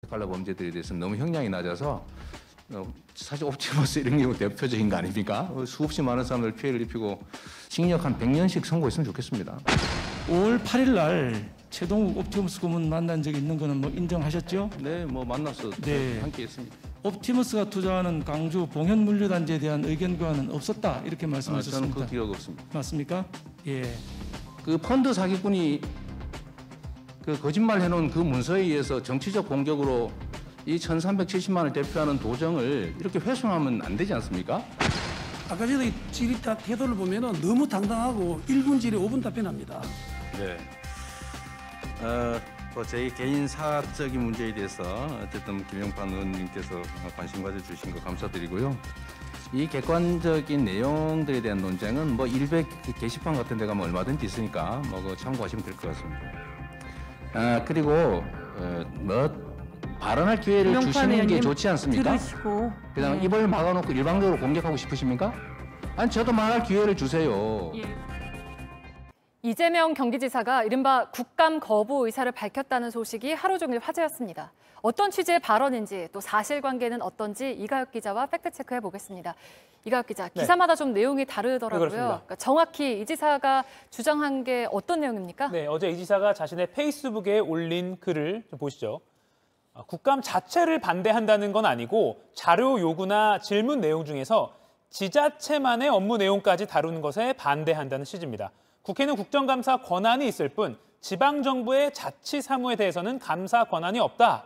관라 범죄들에 대해서 너무 형량이 낮아서 사실 옵티머스 이런 경우 대표적인 거 아닙니까? 수없이 많은 사람들 피해를 입히고 징역 한 100년씩 선고했으면 좋겠습니다. 5월 8일 날 최동욱 옵티머스 고문 만난 적이 있는 거는 뭐 인정하셨죠? 네, 뭐 만나서 네. 함께했습니다. 옵티머스가 투자하는 광주 봉현물류단지에 대한 의견 교환은 없었다 이렇게 말씀하셨습니다. 저는 그 기억 없습니다. 맞습니까? 예. 그 펀드 사기꾼이 그 거짓말 해놓은 그 문서에 의해서 정치적 공격으로 이 1,370만을 대표하는 도정을 이렇게 훼손하면 안 되지 않습니까? 아까 전에 질의타 태도를 보면은 너무 당당하고 1분 질의 5분 답변합니다. 네. 뭐 제 개인 사적인 문제에 대해서 어쨌든 김영판 의원님께서 관심 가져주신 거 감사드리고요. 이 객관적인 내용들에 대한 논쟁은 뭐 일베 게시판 같은 데 가면 얼마든지 있으니까 뭐 그거 참고하시면 될 것 같습니다. 그리고 뭐 발언할 기회를 주시는 게 좋지 않습니까? 들으시고. 그냥 네. 입을 막아놓고 일방적으로 공격하고 싶으십니까? 아니 저도 말할 기회를 주세요. 예. 이재명 경기지사가 이른바 국감 거부 의사를 밝혔다는 소식이 하루 종일 화제였습니다. 어떤 취지의 발언인지 또 사실관계는 어떤지 이가혁 기자와 팩트체크해 보겠습니다. 이가혁 기자, 기사마다 좀 내용이 다르더라고요. 그러니까 정확히 이 지사가 주장한 게 어떤 내용입니까? 네, 어제 이 지사가 자신의 페이스북에 올린 글을 좀 보시죠. 국감 자체를 반대한다는 건 아니고 자료 요구나 질문 내용 중에서 지자체만의 업무 내용까지 다루는 것에 반대한다는 취지입니다. 국회는 국정감사 권한이 있을 뿐 지방정부의 자치사무에 대해서는 감사 권한이 없다.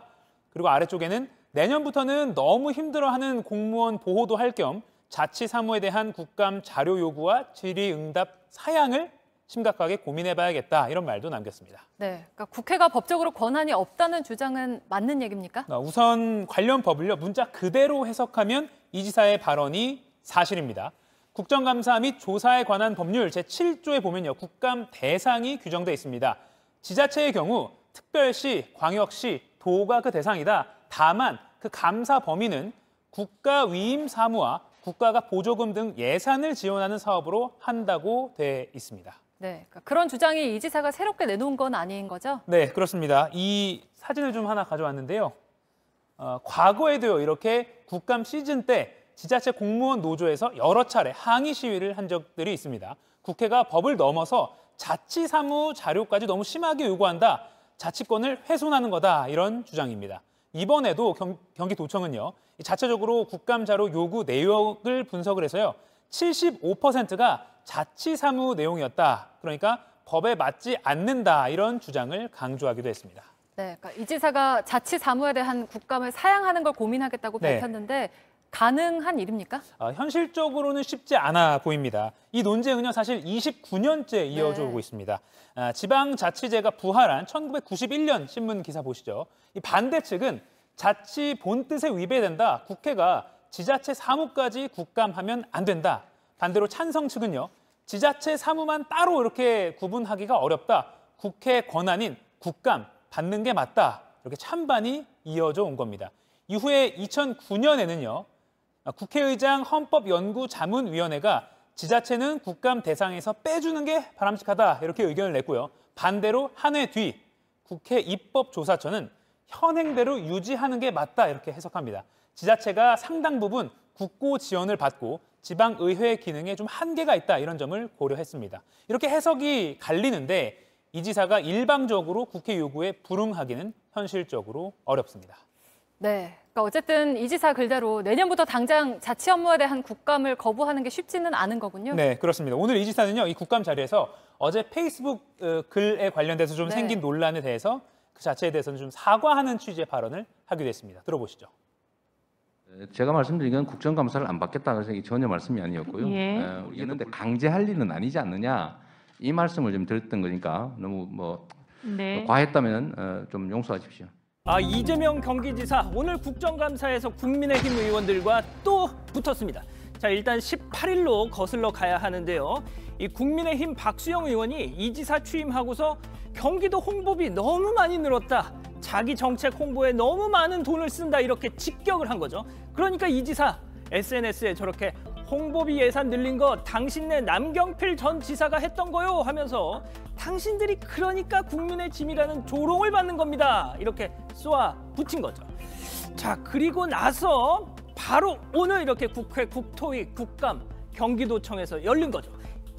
그리고 아래쪽에는 내년부터는 너무 힘들어하는 공무원 보호도 할 겸 자치사무에 대한 국감 자료 요구와 질의응답 사양을 심각하게 고민해봐야겠다. 이런 말도 남겼습니다. 네, 그러니까 국회가 법적으로 권한이 없다는 주장은 맞는 얘기입니까? 우선 관련 법을요, 문자 그대로 해석하면 이 지사의 발언이 사실입니다. 국정감사 및 조사에 관한 법률 제7조에 보면요, 국감 대상이 규정돼 있습니다. 지자체의 경우 특별시, 광역시, 도가 그 대상이다. 다만 그 감사 범위는 국가 위임 사무와 국가가 보조금 등 예산을 지원하는 사업으로 한다고 돼 있습니다. 네, 그러니까 그런 주장이 이 지사가 새롭게 내놓은 건 아닌 거죠? 네, 그렇습니다. 이 사진을 좀 하나 가져왔는데요. 과거에도요, 이렇게 국감 시즌 때 지자체 공무원 노조에서 여러 차례 항의 시위를 한 적들이 있습니다. 국회가 법을 넘어서 자치사무 자료까지 너무 심하게 요구한다. 자치권을 훼손하는 거다. 이런 주장입니다. 이번에도 경기도청은요, 자체적으로 국감 자료 요구 내역을 분석을 해서요, 75%가 자치사무 내용이었다. 그러니까 법에 맞지 않는다. 이런 주장을 강조하기도 했습니다. 네, 그러니까 이 지사가 자치사무에 대한 국감을 사양하는 걸 고민하겠다고 밝혔는데 가능한 일입니까? 현실적으로는 쉽지 않아 보입니다. 이 논쟁은요, 사실 29년째 이어져 오고 있습니다. 지방자치제가 부활한 1991년 신문 기사 보시죠. 이 반대 측은 자치 본뜻에 위배된다. 국회가 지자체 사무까지 국감하면 안 된다. 반대로 찬성 측은요, 지자체 사무만 따로 이렇게 구분하기가 어렵다. 국회 권한인 국감 받는 게 맞다. 이렇게 찬반이 이어져 온 겁니다. 이후에 2009년에는요, 국회의장 헌법연구자문위원회가 지자체는 국감 대상에서 빼주는 게 바람직하다. 이렇게 의견을 냈고요. 반대로 한 해 뒤 국회 입법조사처는 현행대로 유지하는 게 맞다. 이렇게 해석합니다. 지자체가 상당 부분 국고 지원을 받고 지방의회 기능에 좀 한계가 있다. 이런 점을 고려했습니다. 이렇게 해석이 갈리는데 이 지사가 일방적으로 국회 요구에 불응하기는 현실적으로 어렵습니다. 네, 그러니까 어쨌든 이 지사 글대로 내년부터 당장 자치 업무에 대한 국감을 거부하는 게 쉽지는 않은 거군요. 네, 그렇습니다. 오늘 이 지사는요, 이 국감 자리에서 어제 페이스북 글에 관련돼서 좀 생긴 논란에 대해서 그 자체에 대해서는 좀 사과하는 취지의 발언을 하기도 했습니다. 들어보시죠. 제가 말씀드린 건 국정감사를 안 받겠다는 생각이 전혀 말씀이 아니었고요. 이랬는데 강제할 일은 아니지 않느냐 이 말씀을 좀 드렸던 거니까 너무 뭐 과했다면 좀 용서하십시오. 이재명 경기지사 오늘 국정감사에서 국민의힘 의원들과 또 붙었습니다. 자, 일단 18일로 거슬러 가야 하는데요. 이 국민의힘 박수영 의원이 이 지사 취임하고서 경기도 홍보비 너무 많이 늘었다. 자기 정책 홍보에 너무 많은 돈을 쓴다. 이렇게 직격을 한 거죠. 그러니까 이 지사 SNS에 저렇게 홍보비 예산 늘린 거 당신네 남경필 전 지사가 했던 거요 하면서 당신들이 그러니까 국민의 짐이라는 조롱을 받는 겁니다. 이렇게 쏘아 붙인 거죠. 자, 그리고 나서 바로 오늘 이렇게 국회, 국토위, 국감, 경기도청에서 열린 거죠.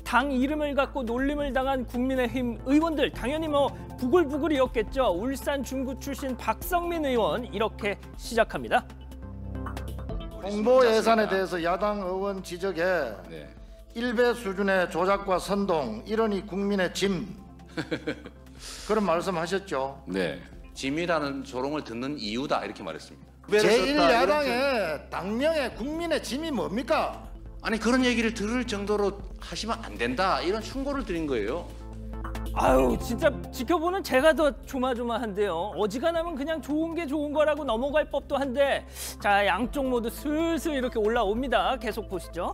당 이름을 갖고 놀림을 당한 국민의힘 의원들 당연히 뭐 부글부글이었겠죠. 울산 중구 출신 박성민 의원 이렇게 시작합니다. 홍보 예산에 대해서 야당 의원 지적에 네. 1배 수준의 조작과 선동, 이러니 국민의 짐 그런 말씀하셨죠. 네. 짐이라는 조롱을 듣는 이유다 이렇게 말했습니다. 제1야당의 당명의 국민의 짐이 뭡니까? 아니 그런 얘기를 들을 정도로 하시면 안 된다 이런 충고를 드린 거예요. 아유, 진짜 지켜보는 제가 더 조마조마한데요. 어지간하면 그냥 좋은 게 좋은 거라고 넘어갈 법도 한데, 자, 양쪽 모두 슬슬 이렇게 올라옵니다. 계속 보시죠.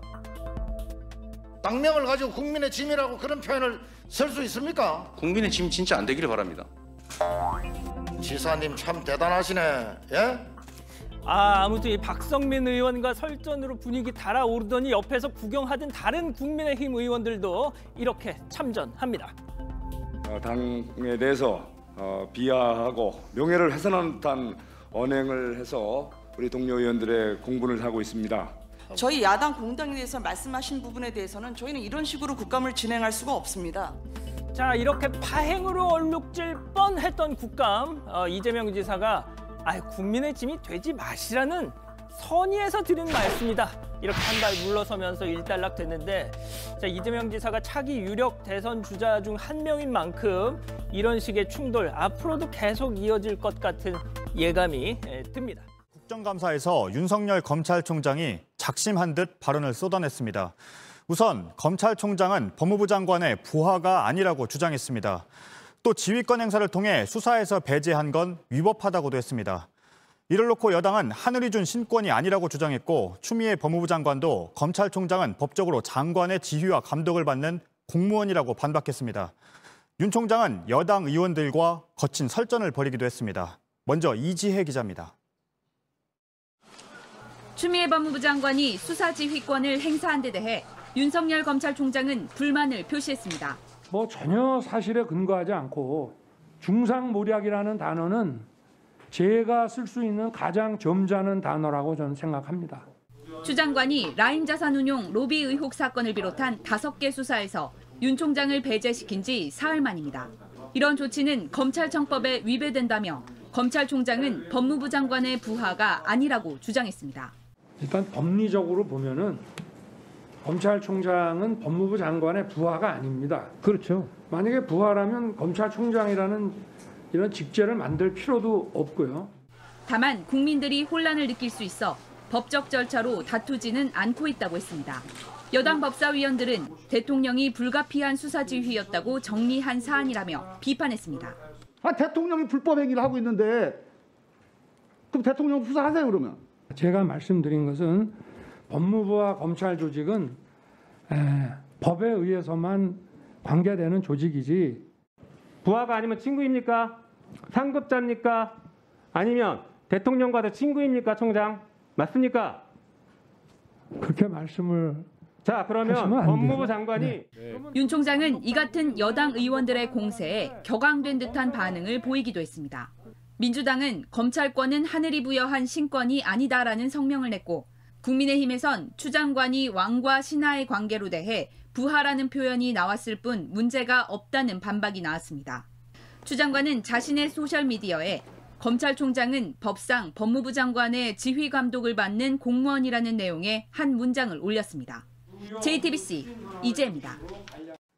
당명을 가지고 국민의 짐이라고 그런 표현을 쓸 수 있습니까? 국민의 짐 진짜 안 되기를 바랍니다. 지사님 참 대단하시네. 예? 아무튼 이 박성민 의원과 설전으로 분위기 달아오르더니 옆에서 구경하던 다른 국민의힘 의원들도 이렇게 참전합니다. 당에 대해서 비하하고 명예를 훼손하는 듯한 언행을 해서 우리 동료 의원들의 공분을 사고 있습니다. 저희 야당 공당에 대해서 말씀하신 부분에 대해서는 저희는 이런 식으로 국감을 진행할 수가 없습니다. 자, 이렇게 파행으로 얼룩질 뻔했던 국감, 이재명 지사가 국민의 짐이 되지 마시라는 선의에서 드린 말씀이다. 이렇게 한 발 물러서면서 일단락 됐는데, 자, 이재명 지사가 차기 유력 대선 주자 중 한 명인 만큼 이런 식의 충돌 앞으로도 계속 이어질 것 같은 예감이 듭니다. 국정감사에서 윤석열 검찰총장이 작심한 듯 발언을 쏟아냈습니다. 우선 검찰총장은 법무부 장관의 부하가 아니라고 주장했습니다. 또 지휘권 행사를 통해 수사에서 배제한 건 위법하다고도 했습니다. 이를 놓고 여당은 하늘이 준 신권이 아니라고 주장했고, 추미애 법무부 장관도 검찰총장은 법적으로 장관의 지휘와 감독을 받는 공무원이라고 반박했습니다. 윤 총장은 여당 의원들과 거친 설전을 벌이기도 했습니다. 먼저 이지혜 기자입니다. 추미애 법무부 장관이 수사 지휘권을 행사한 데 대해 윤석열 검찰총장은 불만을 표시했습니다. 전혀 사실에 근거하지 않고 중상모략이라는 단어는 제가 쓸 수 있는 가장 점잖은 단어라고 저는 생각합니다. 추 장관이 라임 자산 운용 로비 의혹 사건을 비롯한 5개 수사에서 윤 총장을 배제시킨 지 사흘 만입니다. 이런 조치는 검찰청법에 위배된다며 검찰총장은 법무부 장관의 부하가 아니라고 주장했습니다. 일단 법리적으로 보면은 검찰총장은 법무부 장관의 부하가 아닙니다. 그렇죠. 만약에 부하라면 검찰총장이라는 이런 직제를 만들 필요도 없고요. 다만 국민들이 혼란을 느낄 수 있어 법적 절차로 다투지는 않고 있다고 했습니다. 여당 법사위원들은 대통령이 불가피한 수사 지휘였다고 정리한 사안이라며 비판했습니다. 대통령이 불법 행위를 하고 있는데 그럼 대통령 수사하세요 그러면. 제가 말씀드린 것은 법무부와 검찰 조직은 법에 의해서만 관계되는 조직이지. 부하가 아니면 친구입니까? 상급자입니까? 아니면 대통령과도 친구입니까, 총장? 맞습니까? 그렇게 말씀을 자, 그러면 법무부 장관이 윤 총장은 이 같은 여당 의원들의 공세에 격앙된 듯한 반응을 보이기도 했습니다. 민주당은 검찰권은 하늘이 부여한 신권이 아니다라는 성명을 냈고, 국민의힘에선 추 장관이 왕과 신하의 관계로 대해 부하라는 표현이 나왔을 뿐 문제가 없다는 반박이 나왔습니다. 추 장관은 자신의 소셜미디어에 검찰총장은 법상 법무부 장관의 지휘 감독을 받는 공무원이라는 내용의 한 문장을 올렸습니다. JTBC 이재입니다.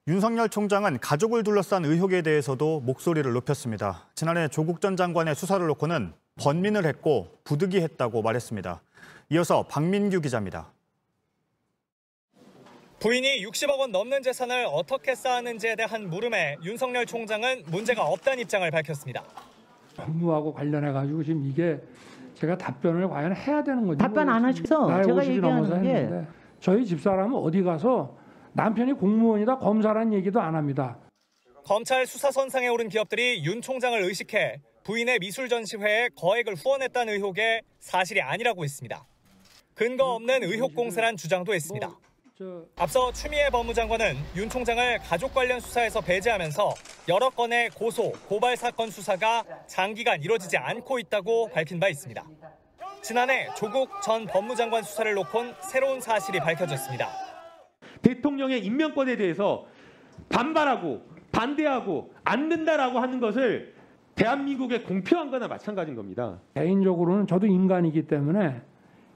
윤석열 총장은 가족을 둘러싼 의혹에 대해서도 목소리를 높였습니다. 지난해 조국 전 장관의 수사를 놓고는 번민을 했고 부득이했다고 말했습니다. 이어서 박민규 기자입니다. 부인이 60억 원 넘는 재산을 어떻게 쌓았는지에 대한 물음에 윤석열 총장은 문제가 없다는 입장을 밝혔습니다. 법무하고 관련해가지고 지금 이게 제가 답변을 과연 해야 되는 건지 답변 안 하셔서 나이 제가 50이 넘어서 얘기하는 게 했는데 저희 집사람은 어디 가서 남편이 공무원이다 검사란 얘기도 안 합니다. 검찰 수사선상에 오른 기업들이 윤 총장을 의식해 부인의 미술 전시회에 거액을 후원했다는 의혹에 사실이 아니라고 했습니다. 근거 없는 의혹 공세란 주장도 했습니다. 앞서 추미애 법무장관은 윤 총장을 가족 관련 수사에서 배제하면서 여러 건의 고소, 고발 사건 수사가 장기간 이뤄지지 않고 있다고 밝힌 바 있습니다. 지난해 조국 전 법무장관 수사를 놓곤 새로운 사실이 밝혀졌습니다. 대통령의 임명권에 대해서 반발하고 반대하고 안 된다라고 하는 것을 대한민국에 공표한 거나 마찬가지인 겁니다. 개인적으로는 저도 인간이기 때문에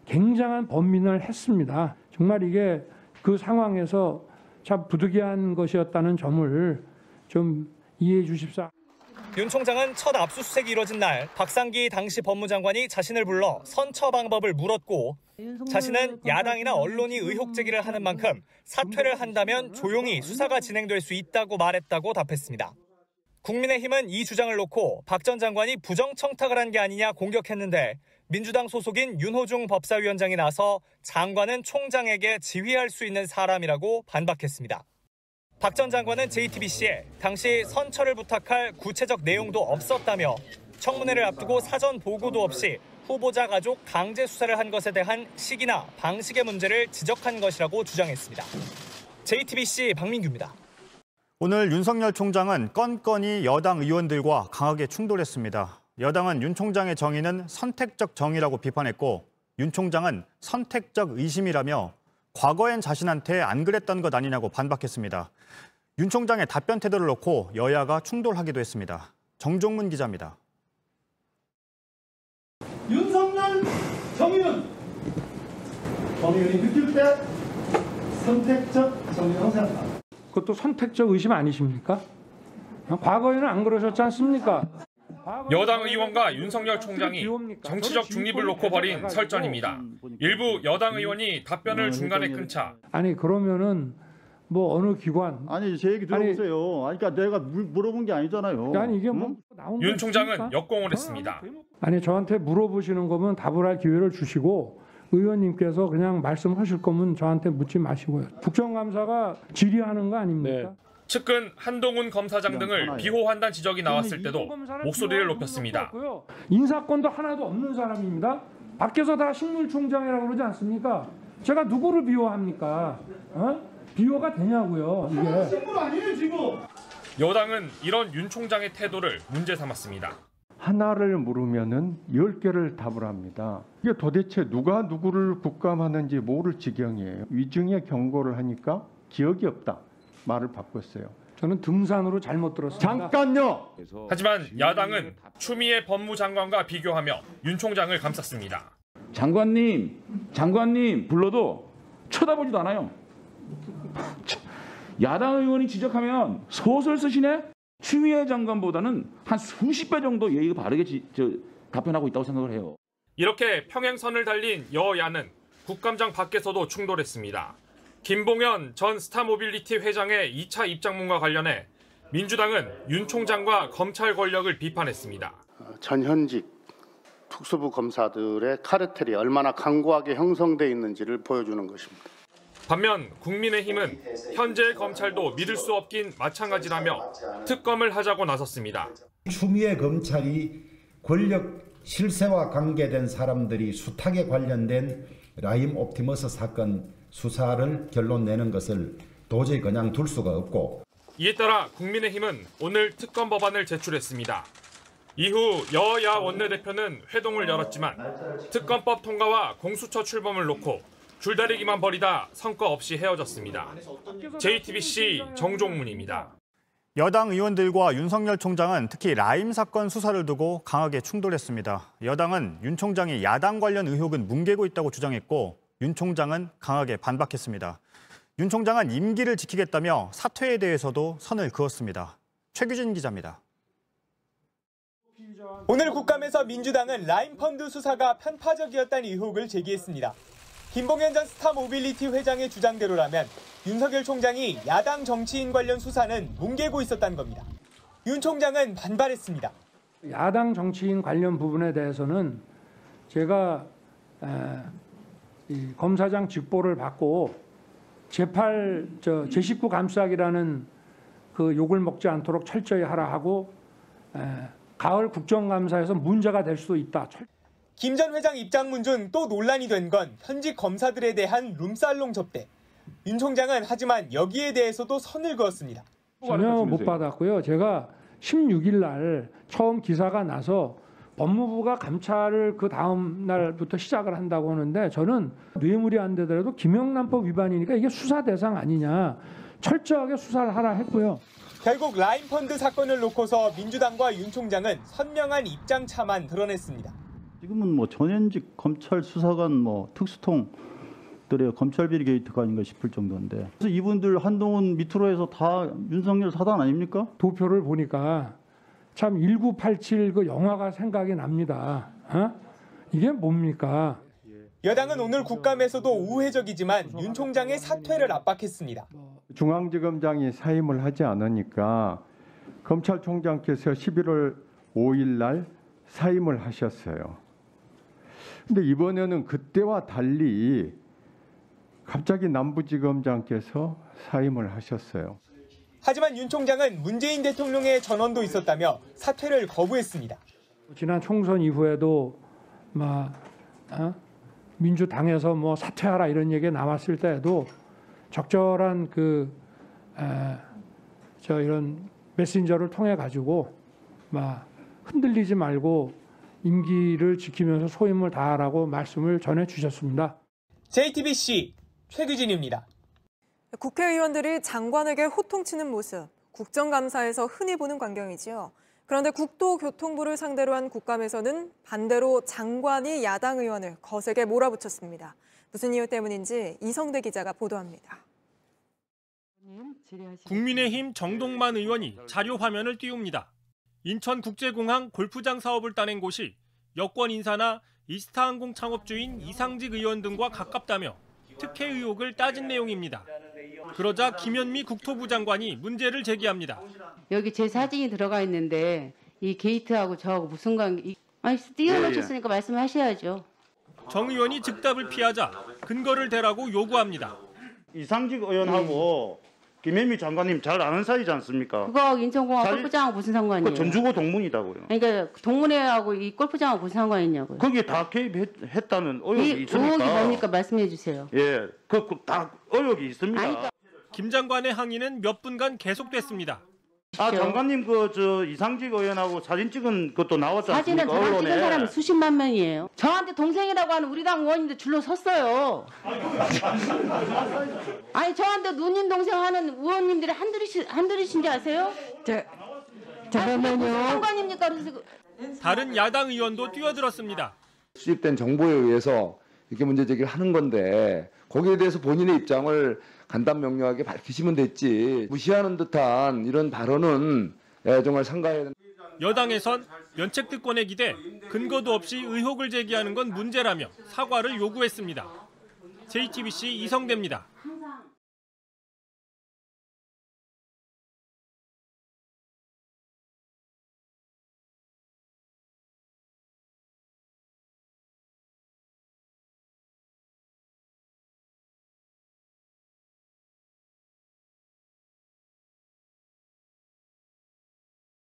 굉장한 번민을 했습니다. 정말 이게 그 상황에서 참 부득이한 것이었다는 점을 좀 이해해 주십사. 윤 총장은 첫 압수수색이 이뤄진 날 박상기 당시 법무장관이 자신을 불러 선처 방법을 물었고 자신은 야당이나 언론이 의혹 제기를 하는 만큼 사퇴를 한다면 조용히 수사가 진행될 수 있다고 말했다고 답했습니다. 국민의힘은 이 주장을 놓고 박 전 장관이 부정청탁을 한 게 아니냐 공격했는데 민주당 소속인 윤호중 법사위원장이 나서 장관은 총장에게 지휘할 수 있는 사람이라고 반박했습니다. 박 전 장관은 JTBC에 당시 선처를 부탁할 구체적 내용도 없었다며 청문회를 앞두고 사전 보고도 없이 후보자 가족 강제 수사를 한 것에 대한 시기나 방식의 문제를 지적한 것이라고 주장했습니다. JTBC 박민규입니다. 오늘 윤석열 총장은 건건이 여당 의원들과 강하게 충돌했습니다. 여당은 윤 총장의 정의는 선택적 정의라고 비판했고 윤 총장은 선택적 의심이라며 과거엔 자신한테 안 그랬던 것 아니냐고 반박했습니다. 윤 총장의 답변 태도를 놓고 여야가 충돌하기도 했습니다. 정종문 기자입니다. 윤석열 정의는 정의원이 느낄 때 선택적 정의라고 생각합니다. 그것도 선택적 의심 아니십니까? 과거에는 안 그러셨지 않습니까? 여당 의원과 윤석열 총장이 정치적 중립을 놓고 벌인 설전입니다. 일부 여당 의원이 답변을 중간에 끊자. 아니 그러면은 뭐 어느 기관? 아니 제 얘기 들어보세요. 아니 그러니까 내가 물어본 게 아니잖아요. 아니 이게 뭐 나온 윤 총장은 역공을 했습니다. 아니 저한테 물어보시는 거면 답을 할 기회를 주시고 의원님께서 그냥 말씀하실 거면 저한테 묻지 마시고요. 국정감사가 질의하는 거 아닙니까? 측근 한동훈 검사장 등을 비호한다는 지적이 나왔을 때도 목소리를 높였습니다. 인사권도 하나도 없는 사람입니다. 밖에서 다 식물총장이라고 그러지 않습니까? 제가 누구를 비호합니까? 비호가 되냐고요. 이게. 식물 아니에요 지금. 여당은 이런 윤 총장의 태도를 문제 삼았습니다. 하나를 물으면은 10개를 답을 합니다. 이게 도대체 누가 누구를 국감하는지 모를 지경이에요. 위증의 경고를 하니까 기억이 없다. 말을 바꿨어요. 저는 등산으로 잘못 들었습니다. 잠깐요. 하지만 야당은 추미애 법무장관과 비교하며 윤 총장을 감쌌습니다. 장관님 불러도 쳐다보지도 않아요. 야당 의원이 지적하면 소설 쓰시네? 추미애 장관보다는 한 수십 배 정도 예의가 바르게 답변하고 있다고 생각을 해요. 이렇게 평행선을 달린 여야는 국감장 밖에서도 충돌했습니다. 김봉현 전 스타모빌리티 회장의 2차 입장문과 관련해 민주당은 윤 총장과 검찰 권력을 비판했습니다. 전현직 특수부 검사들의 카르텔이 얼마나 강고하게 형성돼 있는지를 보여주는 것입니다. 반면 국민의힘은 현재 검찰도 믿을 수 없긴 마찬가지라며 특검을 하자고 나섰습니다. 추미애 검찰이 권력 실세와 관계된 사람들이 수탁에 관련된 라임 옵티머스 사건 수사를 결론 내는 것을 도저히 그냥 둘 수가 없고 이에 따라 국민의힘은 오늘 특검 법안을 제출했습니다. 이후 여야 원내대표는 회동을 열었지만 특검법 통과와 공수처 출범을 놓고 줄다리기만 벌이다 성과 없이 헤어졌습니다. JTBC 정종문입니다. 여당 의원들과 윤석열 총장은 특히 라임 사건 수사를 두고 강하게 충돌했습니다. 여당은 윤 총장이 야당 관련 의혹은 뭉개고 있다고 주장했고 윤 총장은 강하게 반박했습니다. 윤 총장은 임기를 지키겠다며 사퇴에 대해서도 선을 그었습니다. 최규진 기자입니다. 오늘 국감에서 민주당은 라임 펀드 수사가 편파적이었다는 의혹을 제기했습니다. 김봉현 전 스타모빌리티 회장의 주장대로라면 윤석열 총장이 야당 정치인 관련 수사는 뭉개고 있었다는 겁니다. 윤 총장은 반발했습니다. 야당 정치인 관련 부분에 대해서는 제가 이 검사장 직보를 받고 제19 감싸기라는 그 욕을 먹지 않도록 철저히 하라 하고 가을 국정감사에서 문제가 될 수도 있다. 김 전 회장 입장문 중 또 논란이 된 건 현직 검사들에 대한 룸살롱 접대. 윤 총장은 하지만 여기에 대해서도 선을 그었습니다. 전혀 못 받았고요. 제가 16일 날 처음 기사가 나서 법무부가 감찰을 그 다음 날부터 시작을 한다고 하는데 저는 뇌물이 안 되더라도 김영란법 위반이니까 이게 수사 대상 아니냐. 철저하게 수사를 하라 했고요. 결국 라임펀드 사건을 놓고서 민주당과 윤 총장은 선명한 입장차만 드러냈습니다. 지금은 뭐 전현직 검찰 수사관 뭐 특수통들의 검찰 비리 게이트가 아닌가 싶을 정도인데 그래서 이분들 한동훈 밑으로 해서 다 윤석열 사단 아닙니까? 도표를 보니까 참 1987 그 영화가 생각이 납니다. 이게 뭡니까? 여당은 오늘 국감에서도 우회적이지만 윤 총장의 사퇴를 압박했습니다. 중앙지검장이 사임을 하지 않으니까 검찰총장께서 11월 5일 날 사임을 하셨어요. 근데 이번에는 그때와 달리 갑자기 남부지검장께서 사임을 하셨어요. 하지만 윤 총장은 문재인 대통령의 전원도 있었다며 사퇴를 거부했습니다. 지난 총선 이후에도 민주당에서 뭐 사퇴하라 이런 얘기 나왔을 때에도 적절한 이런 메신저를 통해 가지고 흔들리지 말고 임기를 지키면서 소임을 다하라고 말씀을 전해 주셨습니다. JTBC 최규진입니다. 국회의원들이 장관에게 호통치는 모습, 국정감사에서 흔히 보는 광경이지요. 그런데 국토교통부를 상대로 한 국감에서는 반대로 장관이 야당 의원을 거세게 몰아붙였습니다. 무슨 이유 때문인지 이성대 기자가 보도합니다. 국민의힘 정동만 의원이 자료 화면을 띄웁니다. 인천국제공항 골프장 사업을 따낸 곳이 여권 인사나 이스타항공 창업주인 이상직 의원 등과 가깝다며 특혜 의혹을 따진 내용입니다. 그러자 김현미 국토부 장관이 문제를 제기합니다. 여기 제 사진이 들어가 있는데 이 게이트하고 저하고 무슨 관계? 아니 띄워놓으셨으니까 말씀하셔야죠. 정 의원이 즉답을 피하자 근거를 대라고 요구합니다. 이상직 의원하고 김현미 장관님 잘 아는 사이지 않습니까? 그거 인천공항 골프장하고 무슨 상관이에요? 전주고 동문이다고요. 그러니까 동문회하고 이 골프장하고 무슨 상관이냐고요? 거기에 다 개입했다는 의혹이 있습니까? 의혹이 뭡니까? 말씀해 주세요. 예, 다 의혹이 있습니다. 김 장관의 항의는 몇 분간 계속됐습니다. 장관님 이상직 의원하고 사진 찍은 것도 나왔지 않습니까? 사진은 저랑 찍은 사람이 수십만 명이에요. 저한테 동생이라고 하는 우리 당 의원인데 줄로 섰어요. 아니 저한테 누님 동생 하는 의원님들이 한둘이신지 아세요? 잠깐만요. 무슨 상관입니까? 다른 야당 의원도 뛰어들었습니다. 수집된 정보에 의해서 이렇게 문제 제기를 하는 건데 거기에 대해서 본인의 입장을 간단 명료하게 밝히시면 됐지. 무시하는 듯한 이런 발언은 정말 삼가해야 된다. 여당에선 면책특권에 기대 근거도 없이 의혹을 제기하는 건 문제라며 사과를 요구했습니다. JTBC 이성대입니다.